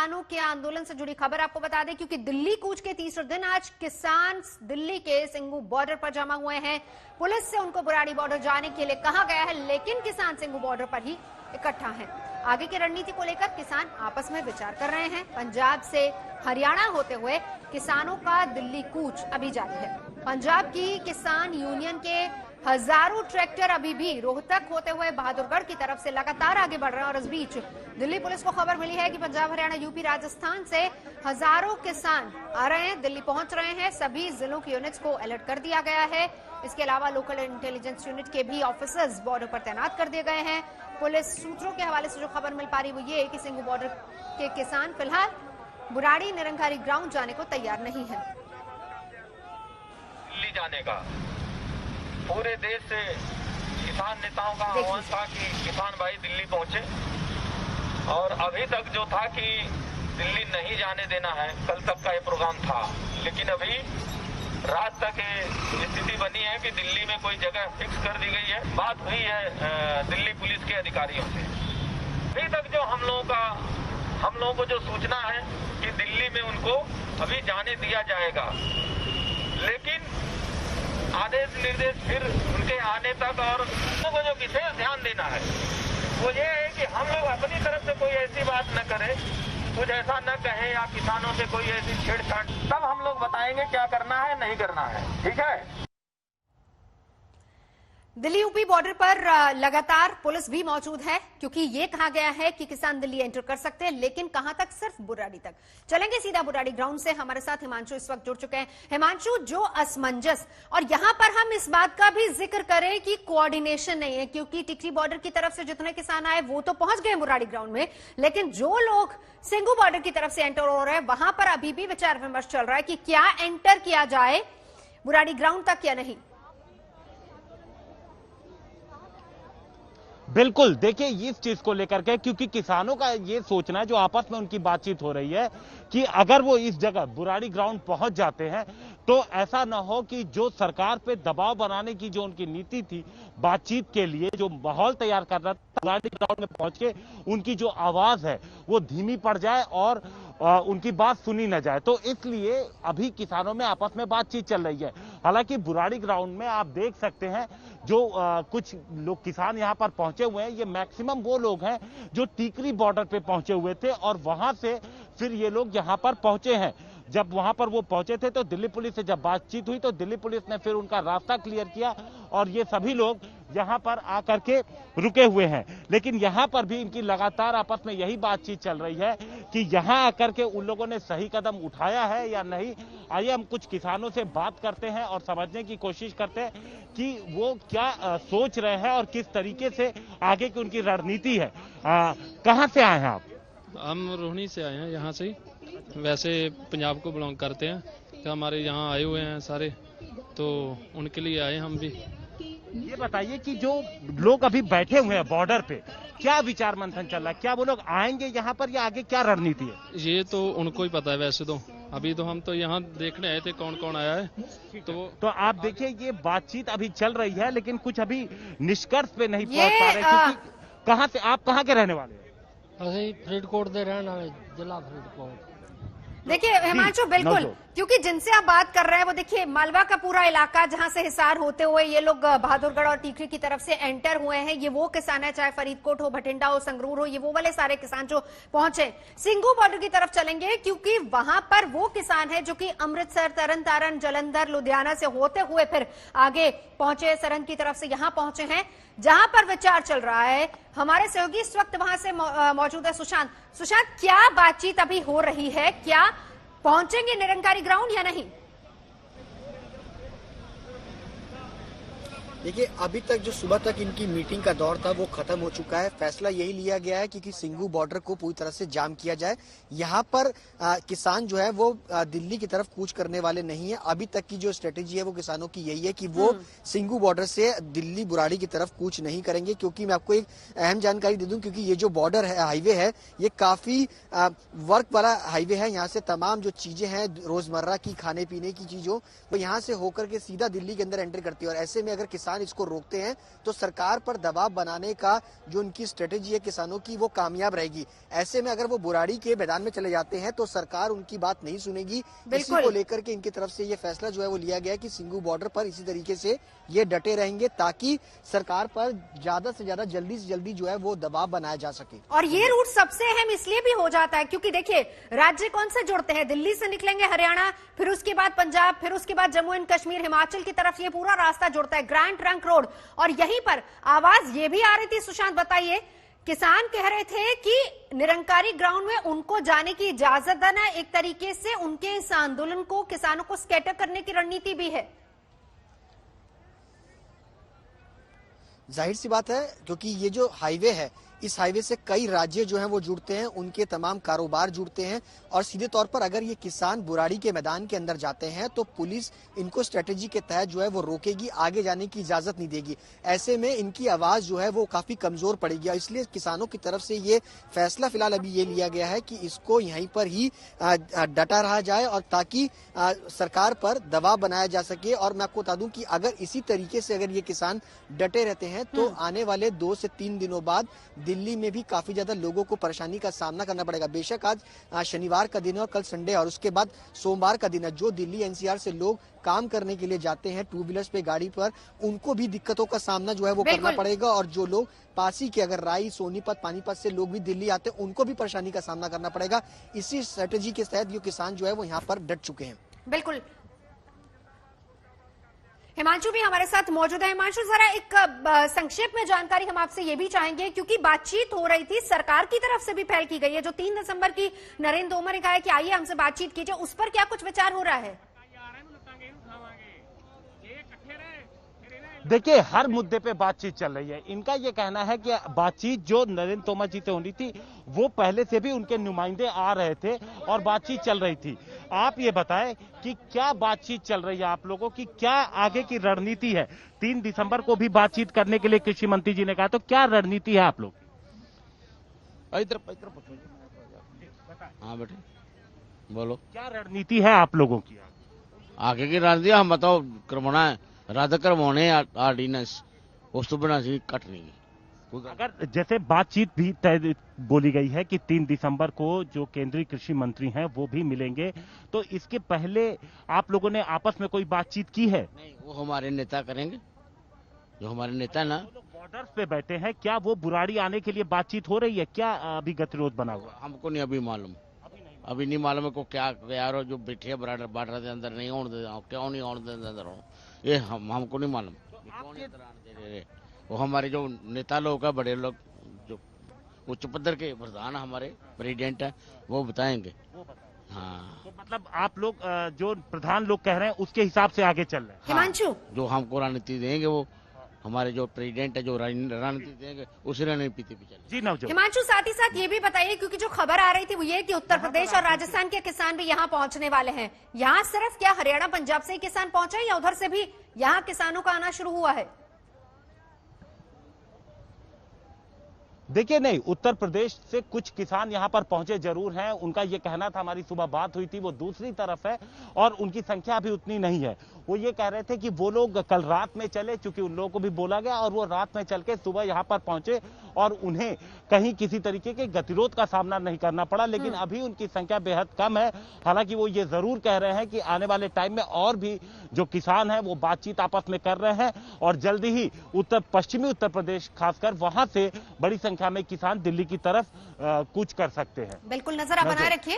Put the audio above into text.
किसानों के आंदोलन से जुड़ी खबर आपको बता दें, क्योंकि दिल्ली कूच के तीसरे दिन आज किसान दिल्ली के सिंघू बॉर्डर पर जमा हुए हैं। पुलिस से उनको बुराड़ी बॉर्डर जाने के लिए कहा गया है, लेकिन किसान सिंघू बॉर्डर पर ही इकट्ठा हैं। आगे की रणनीति को लेकर किसान आपस में विचार कर रहे हैं। पंजाब से हरियाणा होते हुए किसानों का दिल्ली कूच अभी जारी है। पंजाब की किसान यूनियन के हजारों ट्रैक्टर अभी भी रोहतक होते हुए बहादुरगढ़ की तरफ से लगातार आगे बढ़ रहे हैं। और इस बीच दिल्ली पुलिस को खबर मिली है कि पंजाब, हरियाणा, यूपी, राजस्थान से हजारों किसान आ रहे हैं, दिल्ली पहुंच रहे हैं। सभी जिलों की यूनिट्स को अलर्ट कर दिया गया है। इसके अलावा लोकल इंटेलिजेंस यूनिट के भी ऑफिसर्स बॉर्डर पर तैनात कर दिए गए हैं। पुलिस सूत्रों के हवाले से जो खबर मिल पा रही वो ये कि सिंघू बॉर्डर के किसान फिलहाल बुराड़ी निरंकारी ग्राउंड जाने को तैयार नहीं है। दिल्ली जाने का पूरे देश से किसान नेताओं का आह्वान था कि किसान भाई दिल्ली पहुंचे, और अभी तक जो था कि दिल्ली नहीं जाने देना है, कल तक का ये प्रोग्राम था, लेकिन अभी रात तक ये स्थिति बनी है कि दिल्ली में कोई जगह फिक्स कर दी गई है। बात हुई है दिल्ली पुलिस के अधिकारियों से। अभी तक जो हम लोगों को जो सूचना है कि दिल्ली में उनको अभी जाने दिया जाएगा, लेकिन आदेश निर्देश फिर उनके आने तक, और लोगों को जो विशेष ध्यान देना है वो ये है कि हम लोग अपनी तरफ से कोई ऐसी बात न करें, कुछ ऐसा न कहें या किसानों से कोई ऐसी छेड़छाड़, तब हम लोग बताएंगे क्या करना है नहीं करना है। ठीक है। दिल्ली यूपी बॉर्डर पर लगातार पुलिस भी मौजूद है, क्योंकि ये कहा गया है कि किसान दिल्ली एंटर कर सकते हैं, लेकिन कहां तक? सिर्फ बुराड़ी तक। चलेंगे सीधा बुराड़ी ग्राउंड से। हमारे साथ हिमांशु इस वक्त जुड़ चुके हैं। हिमांशु, जो असमंजस, और यहां पर हम इस बात का भी जिक्र करें कि कोऑर्डिनेशन नहीं है, क्योंकि टिकरी बॉर्डर की तरफ से जितने किसान आए वो तो पहुंच गए बुराड़ी ग्राउंड में, लेकिन जो लोग सिंघू बॉर्डर की तरफ से एंटर हो रहे हैं वहां पर अभी भी विचार विमर्श चल रहा है कि क्या एंटर किया जाए बुराड़ी ग्राउंड तक या नहीं। बिल्कुल, देखिए इस चीज को लेकर के, क्योंकि किसानों का ये सोचना है, जो आपस में उनकी बातचीत हो रही है कि अगर वो इस जगह बुराड़ी ग्राउंड पहुंच जाते हैं तो ऐसा ना हो कि जो सरकार पे दबाव बनाने की जो उनकी नीति थी, बातचीत के लिए जो माहौल तैयार कर रहा था, बुराड़ी ग्राउंड में पहुंच के उनकी जो आवाज है वो धीमी पड़ जाए और उनकी बात सुनी न जाए। तो इसलिए अभी किसानों में आपस में बातचीत चल रही है। हालांकि बुराड़ी ग्राउंड में आप देख सकते हैं जो कुछ लोग किसान यहां पर पहुंचे हुए हैं, ये मैक्सिमम वो लोग हैं जो टीकरी बॉर्डर पे पहुंचे हुए थे, और वहां से फिर ये लोग यहां पर पहुंचे हैं। जब वहां पर वो पहुंचे थे तो दिल्ली पुलिस से जब बातचीत हुई तो दिल्ली पुलिस ने फिर उनका रास्ता क्लियर किया, और ये सभी लोग यहां पर आकर के रुके हुए हैं। लेकिन यहां पर भी इनकी लगातार आपस में यही बातचीत चल रही है कि यहां आकर के उन लोगों ने सही कदम उठाया है या नहीं। आइए हम कुछ किसानों से बात करते हैं और समझने की कोशिश करते हैं कि वो क्या सोच रहे हैं और किस तरीके से आगे की उनकी रणनीति है। कहां से आए हैं आप? हम रोहिणी से आए हैं, यहाँ से। वैसे पंजाब को बिलोंग करते हैं, तो हमारे यहाँ आए हुए हैं सारे, तो उनके लिए आए हम भी। ये बताइए कि जो लोग अभी बैठे हुए हैं बॉर्डर पे, क्या विचार मंथन चल रहा है? क्या वो लोग आएंगे यहाँ पर या आगे क्या रणनीति है? ये तो उनको ही पता है। वैसे तो अभी तो हम तो यहाँ देखने आए थे कौन कौन आया है। तो आप देखिए ये बातचीत अभी चल रही है, लेकिन कुछ अभी निष्कर्ष पे नहीं पहुंच पा रहे, क्योंकि कहाँ से आप कहाँ के रहने वाले हैं? ਅਸੀਂ ਫਰੀਦਕੋਟ ਦੇ ਰਹਿਣ ਵਾਲੇ, ਜ਼ਿਲ੍ਹਾ ਫਰੀਦਕੋਟ। देखिए हिमांशु, बिल्कुल, क्योंकि जिनसे आप बात कर रहे हैं वो देखिए मालवा का पूरा इलाका, जहां से हिसार होते हुए ये लोग बहादुरगढ़ और टीकरी की तरफ से एंटर हुए हैं। ये वो किसान है, चाहे फरीदकोट हो, भटिंडा हो, संगरूर हो, ये वो वाले सारे किसान जो पहुंचे। सिंघू बॉर्डर की तरफ चलेंगे, क्योंकि वहां पर वो किसान है जो कि अमृतसर, तरन तारण, जलंधर, लुधियाना से होते हुए फिर आगे पहुंचे, सरहद की तरफ से यहां पहुंचे हैं, जहां पर विचार चल रहा है। हमारे सहयोगी इस वक्त वहां से मौजूद है सुशांत। सुशांत, क्या बातचीत अभी हो रही है? क्या पहुंचेंगे निरंकारी ग्राउंड या नहीं? देखिए, अभी तक जो सुबह तक इनकी मीटिंग का दौर था वो खत्म हो चुका है। फैसला यही लिया गया है कि सिंघू बॉर्डर को पूरी तरह से जाम किया जाए। यहाँ पर किसान जो है वो दिल्ली की तरफ कूच करने वाले नहीं है। अभी तक की जो स्ट्रेटेजी है वो किसानों की यही है कि वो सिंघू बॉर्डर से दिल्ली बुराड़ी की तरफ कूच नहीं करेंगे। क्योंकि मैं आपको एक अहम जानकारी दे दूं, क्योंकि ये जो बॉर्डर है, हाईवे है, ये काफी वर्क वाला हाईवे है। यहाँ से तमाम जो चीजें हैं रोजमर्रा की, खाने पीने की चीजों, वो यहाँ से होकर के सीधा दिल्ली के अंदर एंटर करती है। और ऐसे में अगर किसान किसान इसको रोकते हैं तो सरकार पर दबाव बनाने का जो उनकी स्ट्रेटेजी है किसानों की वो कामयाब रहेगी। ऐसे में अगर वो बुराड़ी के मैदान में चले जाते हैं तो सरकार उनकी बात नहीं सुनेगी। इसी को लेकर के इनकी तरफ से ये फैसला जो है वो लिया गया है कि सिंघू बॉर्डर पर इसी तरीके से ये डटे रहेंगे ताकि सरकार पर ज्यादा से ज्यादा जल्दी से जल्दी जो है वो दबाव बनाया जा सके। और ये रूट सबसे अहम इसलिए भी हो जाता है क्योंकि देखिए राज्य कौन से जुड़ते हैं, दिल्ली से निकलेंगे हरियाणा, फिर उसके बाद पंजाब, फिर उसके बाद जम्मू एंड कश्मीर, हिमाचल की तरफ ये पूरा रास्ता जुड़ता है, ग्रैंड ट्रंक रोड। और यहीं पर आवाज ये भी आ रही थी, सुशांत बताइए, किसान कह रहे थे कि निरंकारी ग्राउंड में उनको जाने की इजाजत देना एक तरीके से उनके इस आंदोलन को, किसानों को स्कैटर करने की रणनीति भी है। जाहिर सी बात है क्योंकि ये जो हाईवे है इस हाईवे से कई राज्य जो हैं वो जुड़ते हैं, उनके तमाम कारोबार जुड़ते हैं और सीधे तौर पर अगर ये किसान बुराड़ी के मैदान के अंदर जाते हैं तो पुलिस इनको स्ट्रेटेजी के तहत जो है वो रोकेगी, आगे जाने की इजाजत नहीं देगी। ऐसे में इनकी आवाज जो है वो काफी कमजोर पड़ेगी। इसलिए किसानों की तरफ से ये फैसला फिलहाल अभी ये लिया गया है कि इसको यहीं पर ही डटा रहा जाए और ताकि सरकार पर दबाव बनाया जा सके। और मैं आपको बता दूं कि अगर इसी तरीके से अगर ये किसान डटे रहते हैं तो आने वाले 2 से 3 दिनों बाद दिल्ली में भी काफी ज्यादा लोगों को परेशानी का सामना करना पड़ेगा। बेशक आज शनिवार का दिन है और कल संडे और उसके बाद सोमवार का दिन है। जो दिल्ली एनसीआर से लोग काम करने के लिए जाते हैं टू व्हीलर्स पे, गाड़ी पर, उनको भी दिक्कतों का सामना जो है वो करना पड़ेगा। और जो लोग पासी के अगर राई, सोनीपत, पानीपत से लोग भी दिल्ली आते हैं उनको भी परेशानी का सामना करना पड़ेगा। इसी स्ट्रेटेजी के तहत ये किसान जो है वो यहाँ पर डट चुके हैं। बिल्कुल, हिमांशु भी हमारे साथ मौजूद है। हिमांशु, जरा एक संक्षेप में जानकारी हम आपसे ये भी चाहेंगे क्योंकि बातचीत हो रही थी, सरकार की तरफ से भी पहल की गई है। जो 3 दिसंबर की नरेंद्र तोमर ने कहा है कि आइए हमसे बातचीत कीजिए, उस पर क्या कुछ विचार हो रहा है? देखिए, हर मुद्दे पे बातचीत चल रही है। इनका ये कहना है कि बातचीत जो नरेंद्र तोमर जी से होनी थी वो पहले से भी उनके नुमाइंदे आ रहे थे और बातचीत चल रही थी। आप ये बताएं कि क्या बातचीत चल रही है आप लोगों की, क्या आगे की रणनीति है? 3 दिसंबर को भी बातचीत करने के लिए कृषि मंत्री जी ने कहा, तो क्या रणनीति है आप लोग? हाँ बेटे बोलो, क्या रणनीति है आप लोगों की आगे की रणनीति? हम बताओ, करवाना है रद्द करवाने ऑर्डिनेंस, उस तो बिना कट नहीं। अगर जैसे बातचीत भी तय बोली गई है कि 3 दिसंबर को जो केंद्रीय कृषि मंत्री हैं वो भी मिलेंगे, तो इसके पहले आप लोगों ने आपस में कोई बातचीत की है? नहीं, वो हमारे नेता करेंगे, जो हमारे नेता ना बॉर्डर्स पे बैठे हैं। क्या वो बुराड़ी आने के लिए बातचीत हो रही है? क्या अभी गतिरोध बना हुआ? हमको नहीं अभी मालूम, अभी नहीं मालूम है को क्या यार जो बैठे है बॉर्डर के अंदर नहीं होने दे, क्यों नहीं होने दे अंदर, ये हमको नहीं मालूम। वो हमारे जो नेता लोग है, बड़े लोग, जो उच्च पद के प्रधान हमारे प्रेसिडेंट है, वो बताएंगे। हाँ, तो मतलब आप लोग जो प्रधान लोग कह रहे हैं उसके हिसाब से आगे चल रहे हैं। हिमांशु, हाँ, जो हमको रणनीति देंगे वो हमारे जो प्रेसिडेंट है, जो रणनीति देंगे उसी रणनीति पे चले। जी नवजोत। हिमांशु, साथ ही साथ ये भी बताइए क्योंकि जो खबर आ रही थी वो ये कि उत्तर प्रदेश और राजस्थान के किसान भी यहाँ पहुंचने वाले हैं। यहाँ सिर्फ क्या हरियाणा, पंजाब से ही किसान पहुंचे या उधर से भी यहाँ किसानों का आना शुरू हुआ है? देखिए, नहीं, उत्तर प्रदेश से कुछ किसान यहां पर पहुंचे जरूर हैं। उनका यह कहना था, हमारी सुबह बात हुई थी, वो दूसरी तरफ है और उनकी संख्या अभी उतनी नहीं है। वो ये कह रहे थे कि वो लोग कल रात में चले, चूंकि उन लोगों को भी बोला गया, और वो रात में चल के सुबह यहां पर पहुंचे और उन्हें कहीं किसी तरीके के गतिरोध का सामना नहीं करना पड़ा। लेकिन अभी उनकी संख्या बेहद कम है। हालांकि वो ये जरूर कह रहे हैं कि आने वाले टाइम में और भी जो किसान हैं वो बातचीत आपस में कर रहे हैं और जल्दी ही पश्चिमी उत्तर प्रदेश खासकर वहां से बड़ी संख्या में किसान दिल्ली की तरफ कूच कर सकते हैं। बिल्कुल, नजर आप बनाए रखिए।